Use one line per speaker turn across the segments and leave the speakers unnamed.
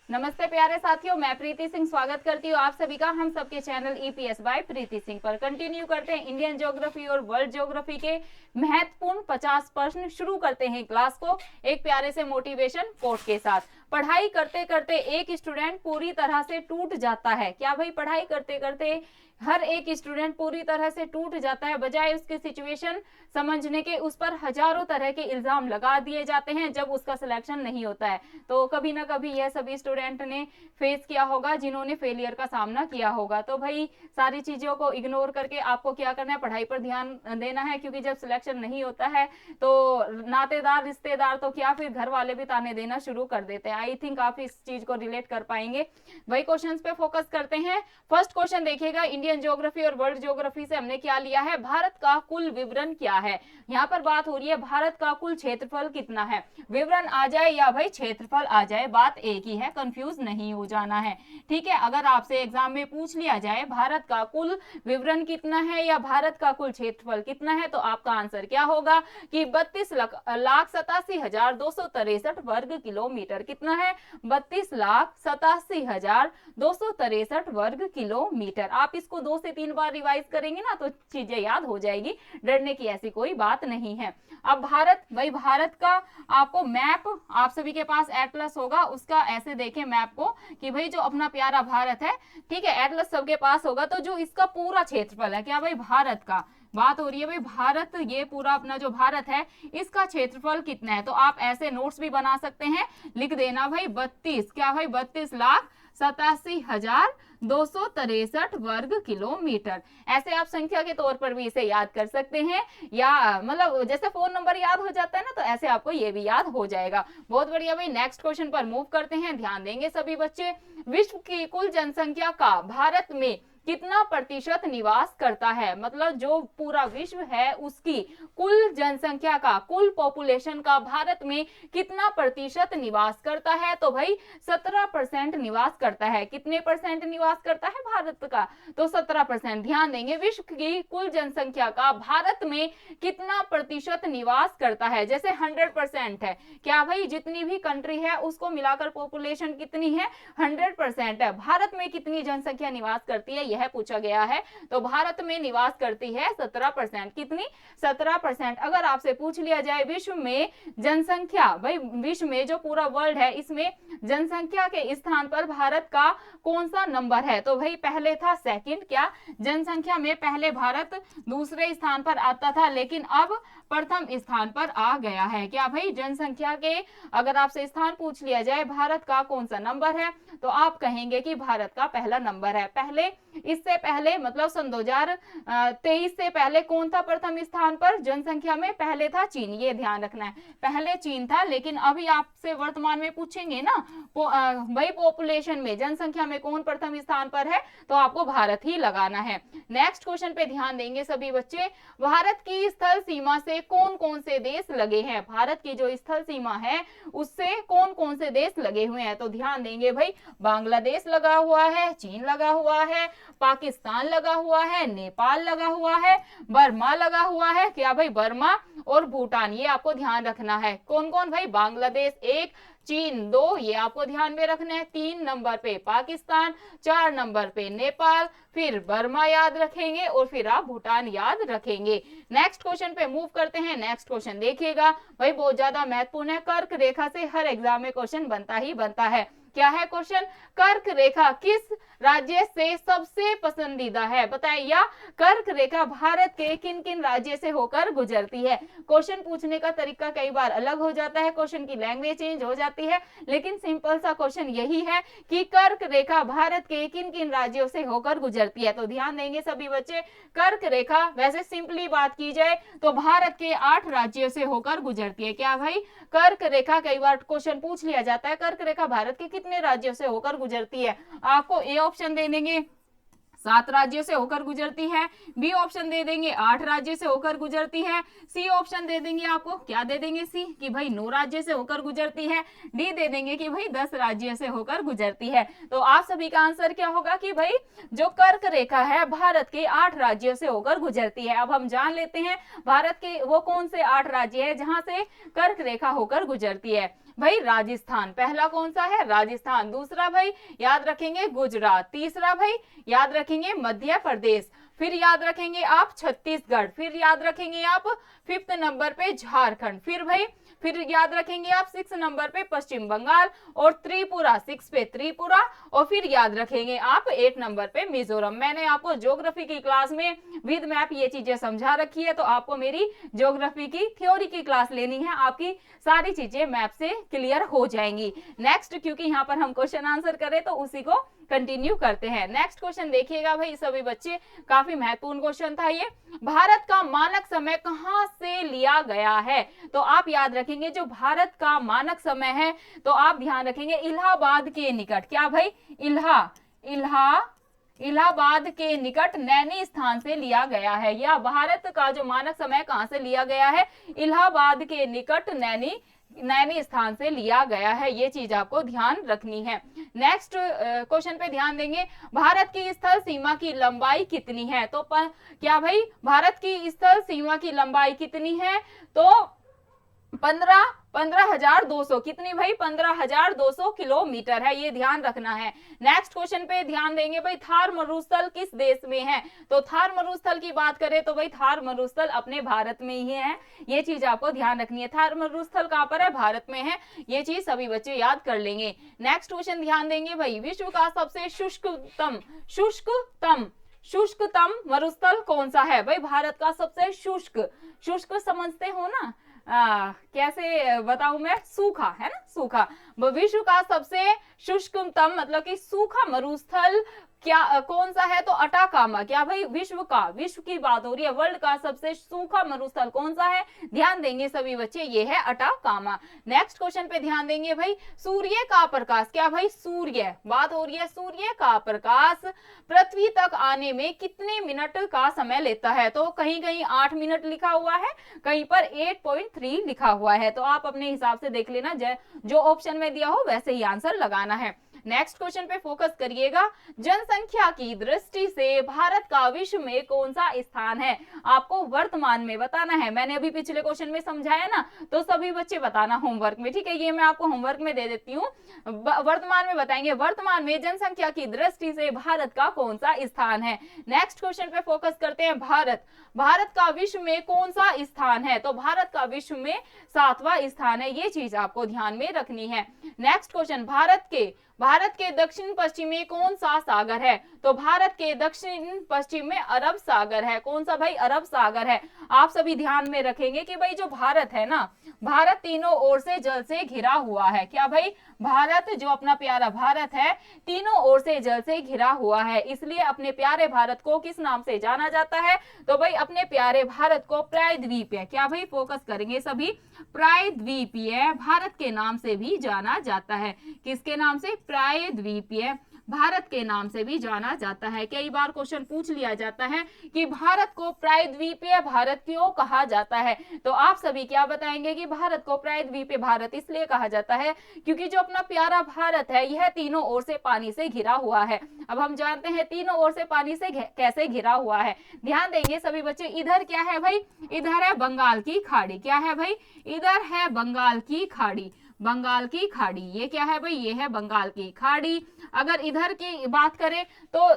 नमस्ते प्यारे साथियों, मैं प्रीति सिंह स्वागत करती हूँ आप सभी का हम सबके चैनल ईपीएस बाय प्रीति सिंह पर। कंटिन्यू करते हैं इंडियन ज्योग्राफी और वर्ल्ड ज्योग्राफी के महत्वपूर्ण 50 प्रश्न। शुरू करते हैं क्लास को एक प्यारे से मोटिवेशन कोट के साथ। पढ़ाई करते करते एक स्टूडेंट पूरी तरह से टूट जाता है। क्या भाई, पढ़ाई करते करते हर एक स्टूडेंट पूरी तरह से टूट जाता है। बजाय उसकी सिचुएशन समझने के उस पर हजारों तरह के इल्जाम लगा दिए जाते हैं जब उसका सिलेक्शन नहीं होता है। तो कभी ना कभी यह सभी स्टूडेंट ने फेस किया होगा जिन्होंने फेलियर का सामना किया होगा। तो भाई सारी चीजों को इग्नोर करके आपको क्या करना है, पढ़ाई पर ध्यान देना है, क्योंकि जब सिलेक्शन नहीं होता है तो नातेदार रिश्तेदार तो क्या, फिर घर वाले भी ताने देना शुरू कर देते हैं। आई थिंक आप इस चीज को रिलेट कर पाएंगे। वही क्वेश्चंस पे फोकस करते हैं। फर्स्ट क्वेश्चन देखिएगा, इंडियन ज्योग्राफी और वर्ल्ड ज्योग्राफी से हमने क्या लिया है, भारत का कुल विवरण क्या है। यहाँ पर बात हो रही है भारत का कुल क्षेत्रफल कितना है। विवरण आ जाए या भाई क्षेत्रफल आ जाए, बात एक ही है, कंफ्यूज नहीं हो जाना है। ठीक है, अगर आपसे एग्जाम में पूछ लिया जाए भारत का कुल विवरण कितना है या भारत का कुल क्षेत्रफल कितना है, तो आपका आंसर क्या होगा कि 32,87,263 वर्ग किलोमीटर। कितना है, 32,87,263 वर्ग किलोमीटर। आप इसको 2 से 3 बार रिवाइज करेंगे ना तो चीजें याद हो जाएगी, डरने की ऐसी कोई बात नहीं है। अब भारत, भाई भारत का आपको मैप, आप सभी के पास एटलस होगा, उसका ऐसे देखें मैप को कि भाई जो अपना प्यारा भारत है, ठीक है, एटलस सबके पास होगा, तो जो इसका पूरा क्षेत्रफल है, क्या भाई भारत का बात हो रही है, भाई भारत, ये पूरा अपना जो भारत है इसका क्षेत्रफल कितना है। तो आप ऐसे नोट्स भी बना सकते हैं, लिख देना भाई 32, क्या भाई 32,87,263 वर्ग किलोमीटर। ऐसे आप संख्या के तौर पर भी इसे याद कर सकते हैं, या मतलब जैसे फोन नंबर याद हो जाता है ना, तो ऐसे आपको ये भी याद हो जाएगा। बहुत बढ़िया भाई, नेक्स्ट क्वेश्चन पर मूव करते हैं। ध्यान देंगे सभी बच्चे। विश्व की कुल जनसंख्या का भारत में कितना प्रतिशत निवास करता है, मतलब जो पूरा विश्व है उसकी कुल जनसंख्या का, कुल पॉपुलेशन का भारत में कितना प्रतिशत निवास करता है, तो भाई 17% निवास करता है। कितने परसेंट निवास करता है भारत का, तो 17%। ध्यान देंगे, विश्व की कुल जनसंख्या का भारत में कितना प्रतिशत निवास करता है। जैसे 100% है, क्या भाई जितनी भी कंट्री है उसको मिलाकर पॉपुलेशन कितनी है, 100% है। भारत में कितनी जनसंख्या निवास करती है यह पूछा गया है, तो भारत में निवास करती है 17%। कितनी, 17%। अगर आपसे पूछ लिया जाए विश्व में जनसंख्या, भाई विश्व में जो पूरा वर्ल्ड है इसमें जनसंख्या के स्थान पर भारत का कौन सा नंबर है, तो भाई पहले था सेकंड। क्या, जनसंख्या में पहले भारत दूसरे स्थान पर आता था, लेकिन अब प्रथम स्थान पर आ गया है। क्या भाई, जनसंख्या के अगर आपसे स्थान पूछ लिया जाए भारत का कौन सा नंबर है, तो आप कहेंगे कि भारत का पहला नंबर है। पहले, इससे पहले मतलब सन 2023 से पहले कौन था प्रथम स्थान पर जनसंख्या में, पहले था चीन। ये ध्यान रखना है, पहले चीन था, लेकिन अभी आपसे वर्तमान में पूछेंगे ना भाई पॉपुलेशन में, जनसंख्या में कौन प्रथम स्थान पर है, तो आपको भारत ही लगाना है। नेक्स्ट क्वेश्चन पे ध्यान देंगे सभी बच्चे। भारत की स्थल सीमा से कौन कौन से देश लगे हैं, भारत की जो स्थल सीमा है उससे कौन कौन से देश लगे हुए हैं, तो ध्यान देंगे भाई बांग्लादेश लगा हुआ है, चीन लगा हुआ है, पाकिस्तान लगा हुआ है, नेपाल लगा हुआ है, बर्मा लगा हुआ है। क्या भाई, बर्मा और भूटान, ये आपको ध्यान रखना है। कौन कौन भाई, बांग्लादेश 1, चीन 2, ये आपको ध्यान में रखना है। 3 नंबर पे पाकिस्तान, 4 नंबर पे नेपाल, फिर बर्मा याद रखेंगे और फिर आप भूटान याद रखेंगे। नेक्स्ट क्वेश्चन पे मूव करते हैं। नेक्स्ट क्वेश्चन देखिएगा भाई, बहुत ज्यादा महत्वपूर्ण है। कर्क रेखा से हर एग्जाम में क्वेश्चन बनता ही बनता है। क्या है क्वेश्चन, कर्क रेखा किस राज्य से सबसे पसंदीदा है, बताएं, या कर्क रेखा भारत के किन किन राज्य से होकर गुजरती है। क्वेश्चन पूछने का तरीका कई बार अलग हो जाता है, क्वेश्चन की लैंग्वेज चेंज हो जाती है, लेकिन सिंपल सा क्वेश्चन यही है कि कर्क रेखा भारत के किन किन राज्यों से होकर गुजरती है। तो ध्यान देंगे सभी बच्चे, कर्क रेखा वैसे सिंपली बात की जाए तो भारत के 8 राज्यों से होकर गुजरती है। क्या भाई, कर्क रेखा, कई बार क्वेश्चन पूछ लिया जाता है कर्क रेखा भारत के कितने राज्यों से होकर गुजरती है, आपको ए ऑप्शन दे देंगे 7 राज्यों से होकर गुजरती है, बी ऑप्शन दे देंगे 8 राज्यों से होकर गुजरती है, सी ऑप्शन दे देंगे आपको, क्या दे देंगे, सी कि भाई 9 राज्यों से होकर गुजरती है, डी दे देंगे कि भाई 10 राज्यों से होकर गुजरती है। तो आप सभी का आंसर क्या होगा कि भाई जो कर्क रेखा है भारत के 8 राज्यों से होकर गुजरती है। अब हम जान लेते हैं भारत के वो कौन से 8 राज्य है जहां से कर्क रेखा होकर गुजरती है। भाई राजस्थान, पहला कौन सा है, राजस्थान। दूसरा भाई याद रखेंगे गुजरात। तीसरा भाई याद रखेंगे मध्य प्रदेश। फिर याद रखेंगे आप छत्तीसगढ़। फिर याद रखेंगे आप 5th नंबर पे झारखंड। फिर याद रखेंगे आप 6 नंबर पे पश्चिम बंगाल और त्रिपुरा, 6 पे त्रिपुरा। और फिर याद रखेंगे आप 8 नंबर पे मिजोरम। मैंने आपको ज्योग्राफी की क्लास में विद मैप ये चीजें समझा रखी है, तो आपको मेरी ज्योग्राफी की थ्योरी की क्लास लेनी है, आपकी सारी चीजें मैप से क्लियर हो जाएंगी। नेक्स्ट, क्योंकि यहाँ पर हम क्वेश्चन आंसर करें तो उसी को कंटिन्यू करते हैं। नेक्स्ट क्वेश्चन देखिएगा भाई सभी बच्चे, काफी महत्वपूर्ण क्वेश्चन था ये। भारत का मानक समय कहां से लिया गया है? तो आप याद रखेंगे जो भारत का मानक समय है, तो आप ध्यान रखेंगे इलाहाबाद के निकट। क्या भाई? इलाहाबाद के निकट नैनी स्थान से लिया गया है। या भारत का जो मानक समय कहां से लिया गया है? इलाहाबाद के निकट नैनी स्थान से लिया गया है। ये चीज आपको ध्यान रखनी है। नेक्स्ट क्वेश्चन पे ध्यान देंगे, भारत की स्थल सीमा की लंबाई कितनी है? तो क्या भाई भारत की स्थल सीमा की लंबाई कितनी है? तो 15,200। कितनी भाई? 15,200 किलोमीटर है, ये ध्यान रखना है। नेक्स्ट क्वेश्चन पे ध्यान देंगे भाई, थार मरुस्थल किस देश में है? तो थार मरुस्थल की बात करें तो भाई थार मरुस्थल अपने भारत में ही है, ये चीज आपको ध्यान रखनी है। थार मरुस्थल कहां पर है? भारत में है, ये चीज सभी बच्चे याद कर लेंगे। नेक्स्ट क्वेश्चन ध्यान देंगे भाई, विश्व का सबसे शुष्कतम मरुस्थल कौन सा है? भाई भारत का सबसे शुष्क समझते हो ना, कैसे बताऊं मैं, सूखा है ना, सूखा। विश्व का सबसे शुष्कतम मतलब कि सूखा मरुस्थल क्या कौन सा है? तो अटाकामा। क्या भाई? विश्व की बात हो रही है, वर्ल्ड का सबसे सूखा मरुस्थल कौन सा है? ध्यान देंगे सभी बच्चे, ये है अटाकामा। नेक्स्ट क्वेश्चन पे ध्यान देंगे भाई, सूर्य का प्रकाश। क्या भाई? सूर्य, बात हो रही है, सूर्य का प्रकाश पृथ्वी तक आने में कितने मिनट का समय लेता है? तो कहीं कहीं 8 मिनट लिखा हुआ है, कहीं पर 8.3 लिखा हुआ है, तो आप अपने हिसाब से देख लेना, जो ऑप्शन में दिया हो वैसे ही आंसर लगाना है। नेक्स्ट क्वेश्चन पे फोकस करिएगा, जनसंख्या की दृष्टि से भारत का विश्व में कौन सा स्थान है? आपको वर्तमान में बताना है। मैंने अभी पिछले क्वेश्चन में समझाया ना, तो सभी बच्चे बताना होमवर्क में, ठीक है? ये मैं आपको होमवर्क में दे देती हूँ, वर्तमान में बताएंगे। वर्तमान में जनसंख्या की दृष्टि से भारत का कौन सा स्थान है? नेक्स्ट क्वेश्चन पे फोकस करते हैं, भारत का विश्व में कौन सा स्थान है? तो भारत का विश्व में 7वां स्थान है, ये चीज आपको ध्यान में रखनी है। नेक्स्ट क्वेश्चन, भारत के दक्षिण पश्चिम में कौन सा सागर है? तो भारत के दक्षिण पश्चिम में अरब सागर है। कौन सा भाई? अरब सागर है। आप सभी ध्यान में रखेंगे कि भाई जो भारत है ना, भारत तीनों ओर से जल से घिरा हुआ है। क्या भाई? भारत, जो अपना प्यारा भारत है, तीनों ओर से जल से घिरा हुआ है, इसलिए अपने प्यारे भारत को किस नाम से जाना जाता है? तो भाई अपने प्यारे भारत को प्रायद्वीपीय, क्या भाई फोकस करेंगे सभी, प्रायद्वीपीय भारत के नाम से भी जाना जाता है। किसके नाम से? प्रायद्वीपीय भारत के नाम से भी जाना जाता है। कई बार क्वेश्चन पूछ लिया जाता है कि भारत को प्रायद्वीपीय भारत क्यों कहा जाता है? तो आप सभी क्या बताएंगे कि भारत को प्रायद्वीपीय भारत इसलिए कहा जाता है क्योंकि जो अपना प्यारा भारत है, यह तीनों ओर से पानी से घिरा हुआ है। अब हम जानते हैं तीनों ओर से पानी से कैसे घिरा हुआ है। ध्यान देंगे सभी बच्चे, इधर क्या है भाई? इधर है बंगाल की खाड़ी। क्या है भाई? इधर है बंगाल की खाड़ी, ये क्या है भाई? ये है बंगाल की खाड़ी। अगर इधर की बात करें तो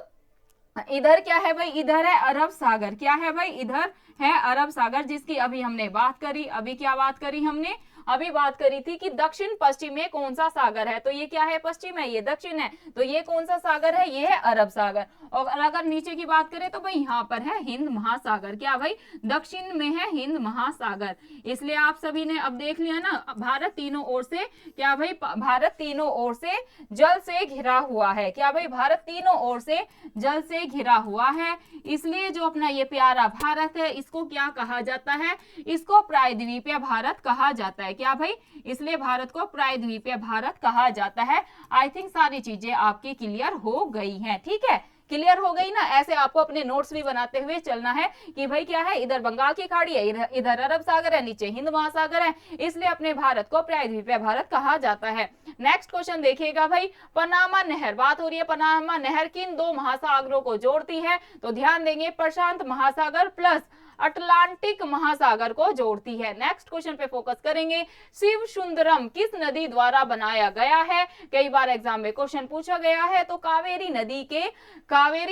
इधर क्या है भाई? इधर है अरब सागर। क्या है भाई? इधर है अरब सागर, जिसकी अभी हमने बात करी। अभी क्या बात करी हमने? अभी बात करी थी कि दक्षिण पश्चिम में कौन सा सागर है? तो ये क्या है? पश्चिम है, ये दक्षिण है, तो ये कौन सा सागर है? ये है अरब सागर। और अगर नीचे की बात करें तो भाई यहाँ पर है हिंद महासागर। क्या भाई? दक्षिण में है हिंद महासागर। इसलिए आप सभी ने अब देख लिया ना, भारत तीनों ओर से, क्या भाई? भारत तीनों ओर से जल से घिरा हुआ है। क्या भाई? भारत तीनों ओर से जल से घिरा हुआ है, इसलिए जो अपना ये प्यारा भारत है, इसको क्या कहा जाता है? इसको प्रायद्वीपीय भारत कहा जाता है। क्या भाई? इसलिए भारत को प्रायद्वीपीय भारत कहा जाता है। आई थिंक सारी चीजें आपकी क्लियर हो गई हैं, ठीक है? क्लियर हो गई ना? ऐसे आपको अपने नोट्स भी बनाते हुए चलना है कि भाई क्या है, इधर बंगाल की खाड़ी है, इधर अरब सागर है, नीचे हिंद महासागर है, इसलिए अपने भारत को प्रायद्वीपीय भारत कहा जाता है। नेक्स्ट क्वेश्चन देखिएगा भाई, पनामा नहर, बात हो रही है पनामा नहर किन दो महासागरों को जोड़ती है? तो ध्यान देंगे, प्रशांत महासागर प्लस अटलांटिक महासागर को जोड़ती है। नेक्स्ट क्वेश्चन पे फोकस करेंगे। शिव सुंदरम किस नदी द्वारा बनाया गया है? कई बार एग्जाम में क्वेश्चन पूछा गया है, तो कावेरी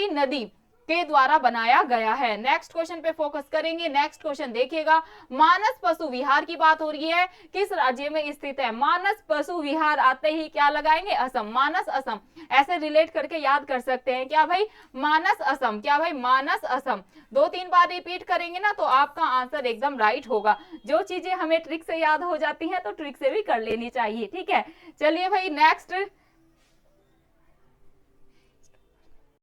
नदी के द्वारा बनाया गया है। नेक्स्ट क्वेश्चन पे फोकस करेंगे। नेक्स्ट क्वेश्चन देखिएगा, मानस पशु विहार की बात हो रही है, किस राज्य में स्थित है? मानस पशु विहार आते ही क्या लगाएंगे? असम। मानस असम, ऐसे रिलेट करके याद कर सकते हैं। क्या भाई? मानस असम। क्या भाई? मानस असम। 2-3 बार रिपीट करेंगे ना तो आपका आंसर एकदम राइट होगा। जो चीजें हमें ट्रिक से याद हो जाती हैं तो ट्रिक से भी कर लेनी चाहिए, ठीक है। चलिए भाई नेक्स्ट